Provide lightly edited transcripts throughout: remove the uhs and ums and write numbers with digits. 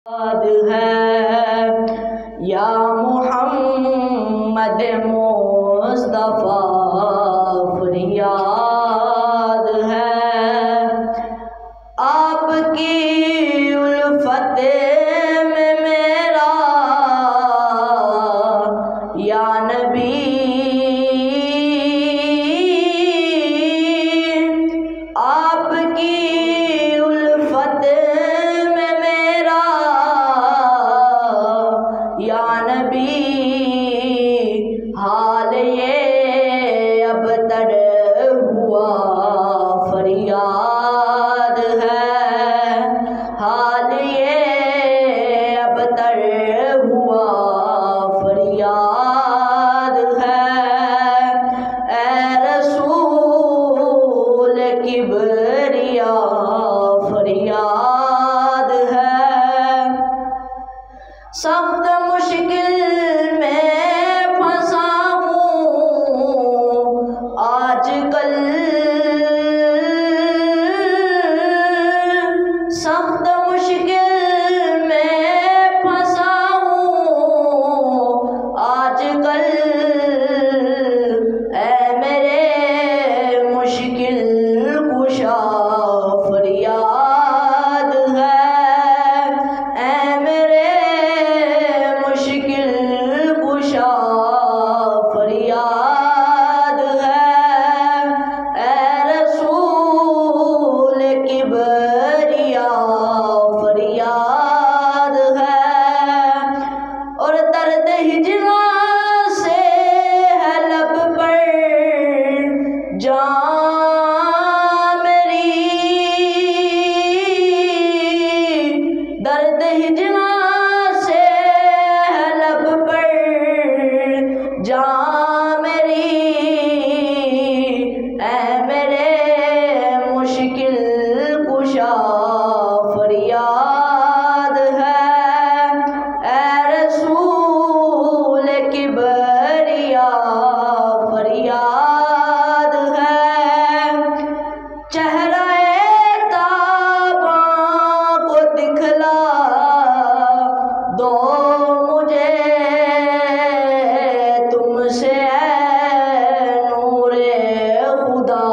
है या मुहम्मद मुस्तफा फरियाद है। आपकी उल्फत में मेरा या नबी, आपकी उल्फत में मेरा या नबी, हाल ये अब तर हुआ फरियाद है, हाल ये अब तर हुआ फरियाद है। ए रसूल किबरिया फरियाद है। सख्त मुश्किल में फंसा हूँ आजकल, सख्त मुश्किल में फंसा हूँ आजकल। ऐ मेरे मुश्किल कुशा फरियाद है, ऐ मेरे मुश्किल कुशा फरियाद है। ऐ रसूल किबरिया फरियाद है। और दर्द हिजरा से है लब पर जान मेरी, दर्द हिजरा से है लब पर जान मेरी। ऐ मेरे मुश्किल कुशा फरियाद है, ऐ रसूल किबरिया फरियाद है। चेहरा-ए ताबा को दिखला दो मुझे, तुमसे नूरे खुदा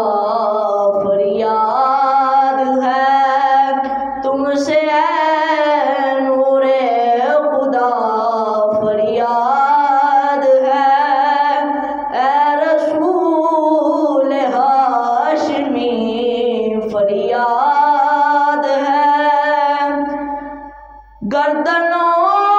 फरियाद है, तुमसे नूरे खुदा फरियाद है। ऐ रसूल हाशमी फरियाद है। गर्दनों